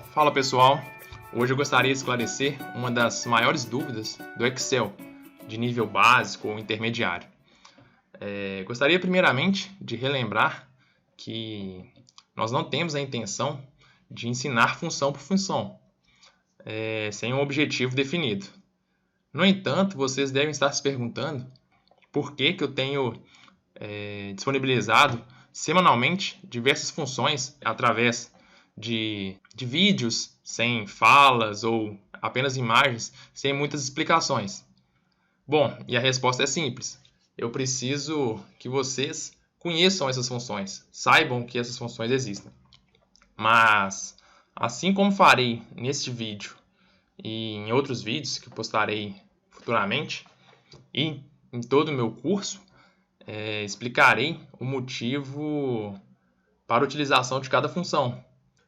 Fala pessoal, hoje eu gostaria de esclarecer uma das maiores dúvidas do Excel, de nível básico ou intermediário. Gostaria primeiramente de relembrar que nós não temos a intenção de ensinar função por função, sem um objetivo definido. No entanto, vocês devem estar se perguntando por que eu tenho disponibilizado semanalmente diversas funções através de vídeos sem falas ou apenas imagens sem muitas explicações. Bom, e a resposta é simples. Eu preciso que vocês conheçam essas funções, saibam que essas funções existem. Mas, assim como farei neste vídeo e em outros vídeos que postarei futuramente, e em todo o meu curso, explicarei o motivo para a utilização de cada função,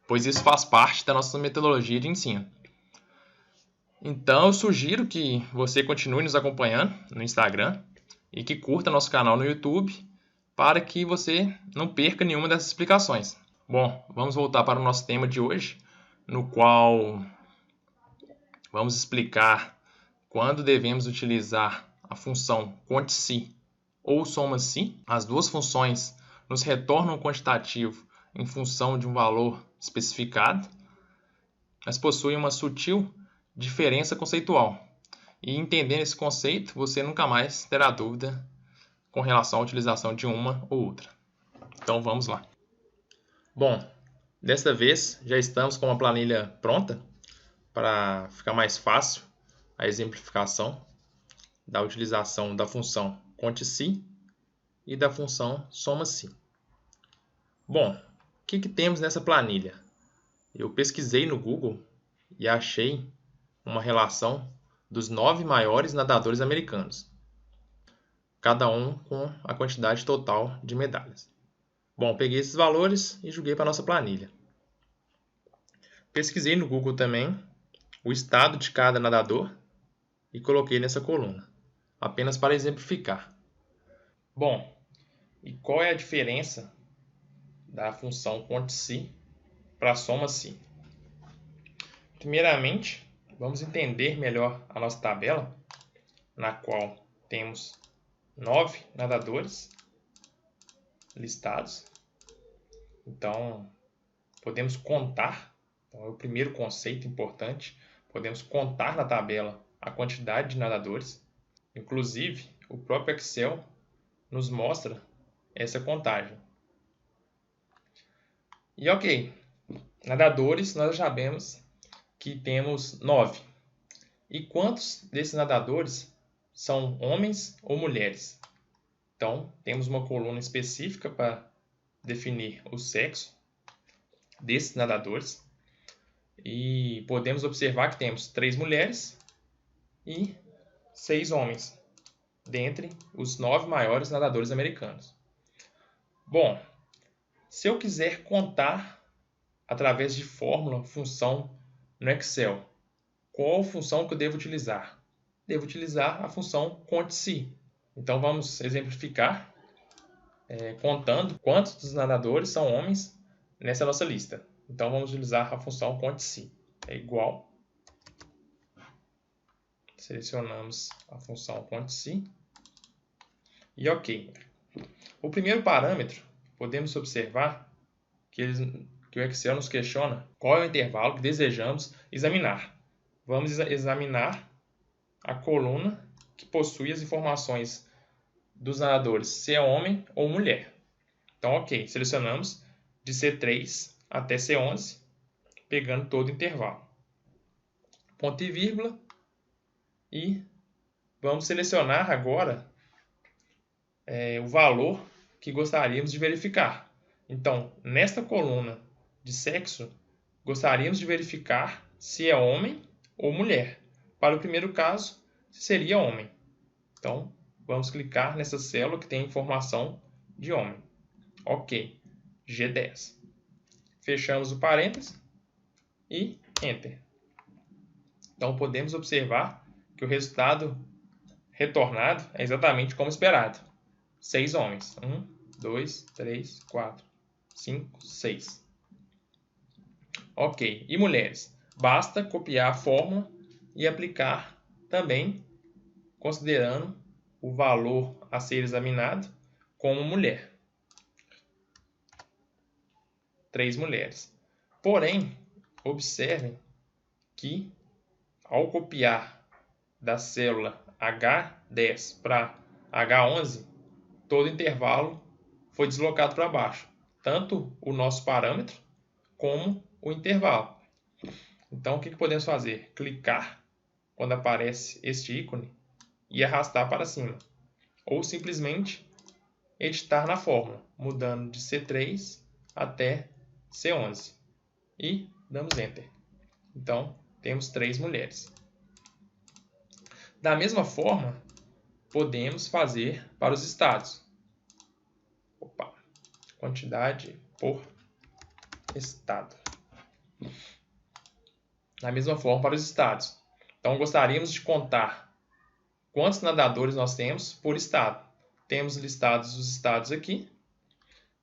pois isso faz parte da nossa metodologia de ensino. Então, eu sugiro que você continue nos acompanhando no Instagram e que curta nosso canal no YouTube para que você não perca nenhuma dessas explicações. Bom, vamos voltar para o nosso tema de hoje, no qual vamos explicar quando devemos utilizar a função conte-se ou soma-se. As duas funções nos retornam um quantitativo em função de um valor especificado, mas possuem uma sutil diferença conceitual. E entendendo esse conceito, você nunca mais terá dúvida com relação à utilização de uma ou outra. Então vamos lá. Bom, desta vez já estamos com uma planilha pronta para ficar mais fácil a exemplificação da utilização da função conte-se e da função soma-se. Bom, o que temos nessa planilha? Eu pesquisei no Google e achei uma relação dos 9 maiores nadadores americanos, cada um com a quantidade total de medalhas. Bom, peguei esses valores e joguei para a nossa planilha. Pesquisei no Google também o estado de cada nadador e coloquei nessa coluna, apenas para exemplificar. Bom, e qual é a diferença da função conte-se para a soma-se? Primeiramente, vamos entender melhor a nossa tabela, na qual temos 9 nadadores listados. Então, podemos contar. Então, é o primeiro conceito importante. Podemos contar na tabela a quantidade de nadadores. Inclusive, o próprio Excel nos mostra essa contagem. E ok, nadadores nós já sabemos que temos 9. E quantos desses nadadores são homens ou mulheres? Então, temos uma coluna específica para definir o sexo desses nadadores. E podemos observar que temos 3 mulheres e 6 homens, dentre os 9 maiores nadadores americanos. Bom, se eu quiser contar através de fórmula, função no Excel, qual função que eu devo utilizar? Devo utilizar a função conte-se. Então vamos exemplificar contando quantos dos nadadores são homens nessa nossa lista. Então vamos utilizar a função conte-se. É igual. Selecionamos a função conte-se. E ok. O primeiro parâmetro, podemos observar que o Excel nos questiona qual é o intervalo que desejamos examinar. Vamos examinar a coluna que possui as informações dos nadadores, se é homem ou mulher. Então, ok, selecionamos de C3 até C11, pegando todo o intervalo. Ponto e vírgula. E vamos selecionar agora o valor que gostaríamos de verificar. Então, nesta coluna de sexo, gostaríamos de verificar se é homem ou mulher. Para o primeiro caso, seria homem. Então, vamos clicar nessa célula que tem informação de homem. Ok, G10. Fechamos o parênteses e Enter. Então, podemos observar que o resultado retornado é exatamente como esperado. 6 homens. 1, 2, 3, 4, 5, 6. Ok. E mulheres? Basta copiar a fórmula e aplicar também, considerando o valor a ser examinado como mulher. 3 mulheres. Porém, observem que ao copiar da célula H10 para H11, todo intervalo foi deslocado para baixo, tanto o nosso parâmetro como o intervalo. Então, o que podemos fazer? Clicar quando aparece este ícone e arrastar para cima. Ou simplesmente editar na fórmula, mudando de C3 até C11. E damos Enter. Então, temos 3 mulheres. Da mesma forma, podemos fazer para os estados. Quantidade por estado. Da mesma forma para os estados. Então, gostaríamos de contar quantos nadadores nós temos por estado. Temos listados os estados aqui.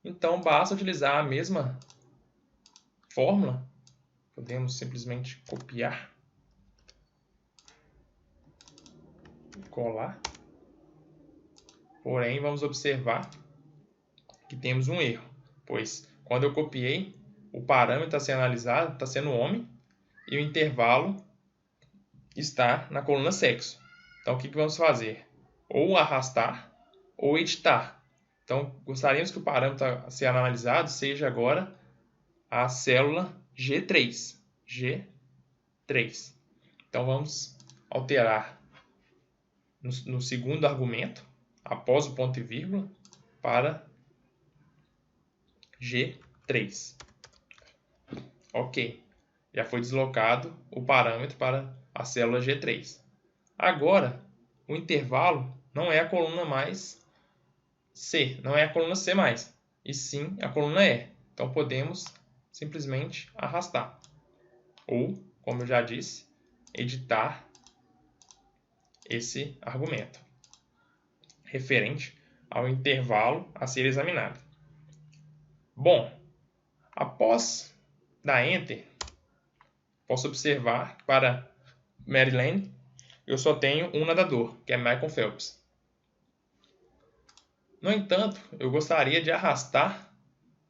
Então, basta utilizar a mesma fórmula. Podemos simplesmente copiar. Colar. Porém, vamos observar que temos um erro. Pois, quando eu copiei, o parâmetro a ser analisado está sendo homem e o intervalo está na coluna sexo. Então, o que vamos fazer? Ou arrastar ou editar. Então, gostaríamos que o parâmetro a ser analisado seja agora a célula G3. G3. Então, vamos alterar no segundo argumento, após o ponto e vírgula, para G3. Ok. Já foi deslocado o parâmetro para a célula G3. Agora, o intervalo não é a coluna mais C, não é a coluna C mais, e sim a coluna E. Então, podemos simplesmente arrastar. Ou, como eu já disse, editar esse argumento referente ao intervalo a ser examinado. Bom, após dar Enter, posso observar que para Maryland eu só tenho um nadador, que é Michael Phelps. No entanto, eu gostaria de arrastar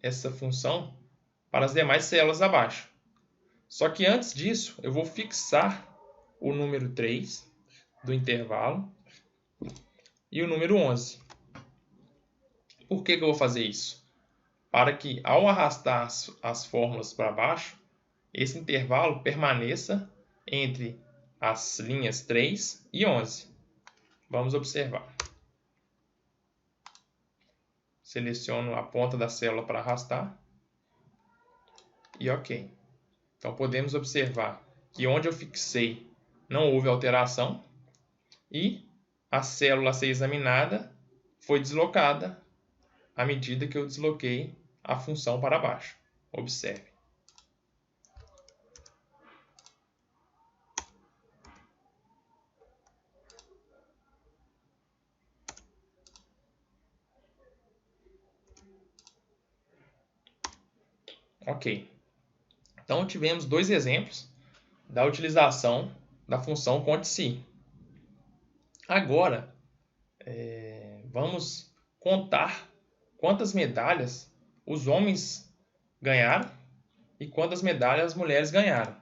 essa função para as demais células abaixo. Só que antes disso, eu vou fixar o número 3 do intervalo e o número 11. Por que eu vou fazer isso? Para que, ao arrastar as fórmulas para baixo, esse intervalo permaneça entre as linhas 3 e 11. Vamos observar. Seleciono a ponta da célula para arrastar. E OK. Então, podemos observar que onde eu fixei não houve alteração e a célula a ser examinada foi deslocada à medida que eu desloquei a função para baixo. Observe. Ok. Então, tivemos 2 exemplos da utilização da função conte-se. Agora, vamos contar quantas medalhas os homens ganharam e quantas medalhas as mulheres ganharam.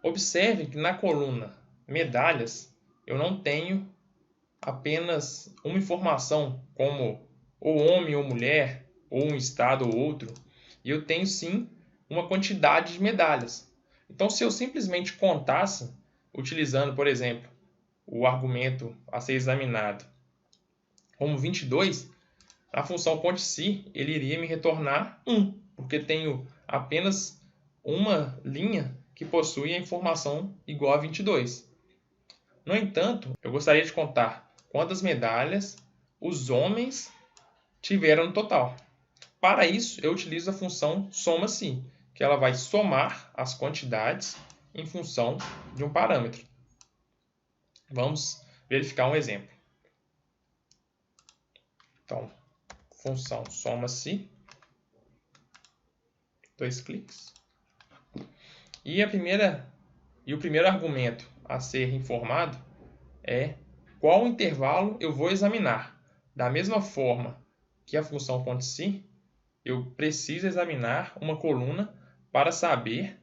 Observe que na coluna medalhas eu não tenho apenas uma informação como ou homem ou mulher, ou um estado ou outro, e eu tenho sim uma quantidade de medalhas. Então, se eu simplesmente contasse, utilizando, por exemplo, o argumento a ser examinado como 22, a função conte-se ele iria me retornar 1, porque tenho apenas uma linha que possui a informação igual a 22. No entanto, eu gostaria de contar quantas medalhas os homens tiveram no total. Para isso, eu utilizo a função soma-se, que ela vai somar as quantidades em função de um parâmetro. Vamos verificar um exemplo. Então, função soma-se, 2 cliques. E o primeiro argumento a ser informado é qual intervalo eu vou examinar. Da mesma forma que a função conte-se, eu preciso examinar uma coluna para saber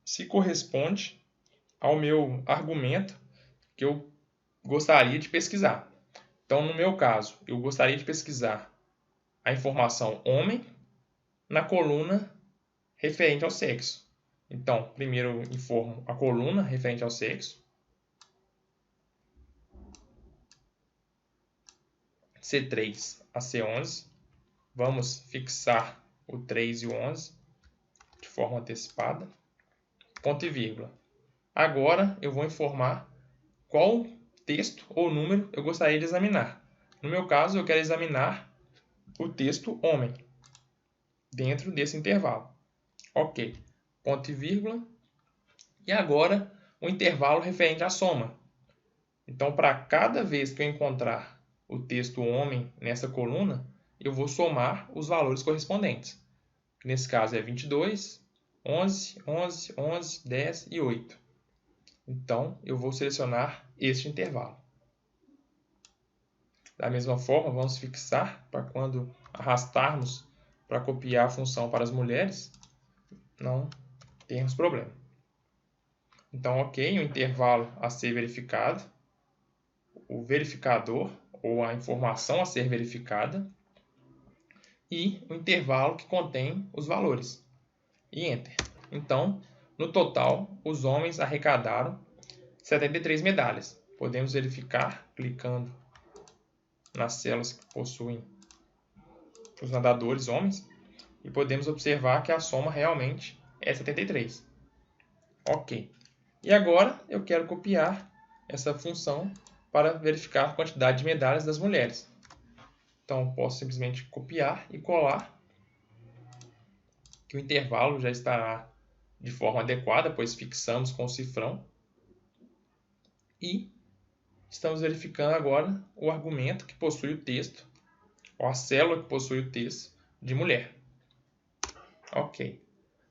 se corresponde ao meu argumento que eu gostaria de pesquisar. Então, no meu caso, eu gostaria de pesquisar a informação homem na coluna referente ao sexo. Então, primeiro eu informo a coluna referente ao sexo. C3 a C11. Vamos fixar o 3 e o 11 de forma antecipada. Ponto e vírgula. Agora eu vou informar qual texto ou número eu gostaria de examinar. No meu caso, eu quero examinar o texto homem dentro desse intervalo. Ok. Ponto e vírgula. E agora o intervalo referente à soma. Então, para cada vez que eu encontrar o texto homem nessa coluna, eu vou somar os valores correspondentes. Nesse caso é 22, 11, 11, 11, 10 e 8. Então, eu vou selecionar este intervalo. Da mesma forma, vamos fixar para quando arrastarmos para copiar a função para as mulheres, não termos problema. Então, ok, o intervalo a ser verificado, o verificador ou a informação a ser verificada e o intervalo que contém os valores. E Enter. Então, no total, os homens arrecadaram 73 medalhas. Podemos verificar clicando nas células que possuem os nadadores homens e podemos observar que a soma realmente é 73. Ok. E agora eu quero copiar essa função para verificar a quantidade de medalhas das mulheres. Então, posso simplesmente copiar e colar, que o intervalo já estará de forma adequada, pois fixamos com o cifrão. E estamos verificando agora o argumento que possui o texto, ou a célula que possui o texto de mulher. Ok.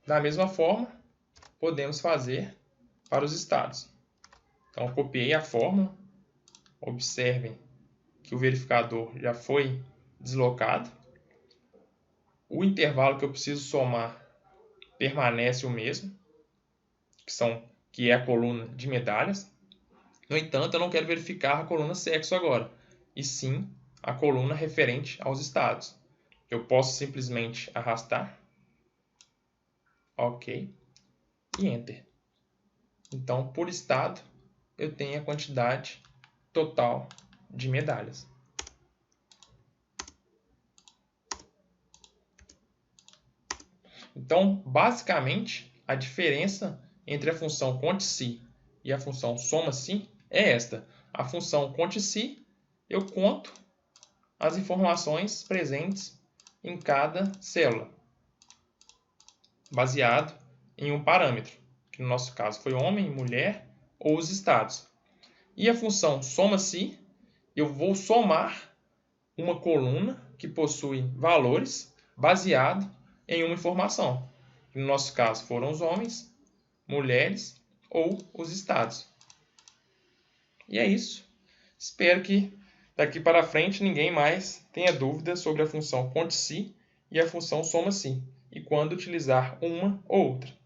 Da mesma forma, podemos fazer para os estados. Então, eu copiei a fórmula. Observem que o verificador já foi deslocado. O intervalo que eu preciso somar permanece o mesmo, que é a coluna de medalhas. No entanto, eu não quero verificar a coluna sexo agora, e sim a coluna referente aos estados. Eu posso simplesmente arrastar. Ok. E Enter. Então, por estado, eu tenho a quantidade total de medalhas. Então, basicamente, a diferença entre a função conte-se e a função soma-se é esta. A função conte-se, eu conto as informações presentes em cada célula, baseado em um parâmetro, que no nosso caso foi homem, mulher ou os estados. E a função soma-se, eu vou somar uma coluna que possui valores baseado em uma informação. No nosso caso foram os homens, mulheres ou os estados. E é isso. Espero que daqui para frente ninguém mais tenha dúvidas sobre a função conte-se e a função soma-se e quando utilizar uma ou outra.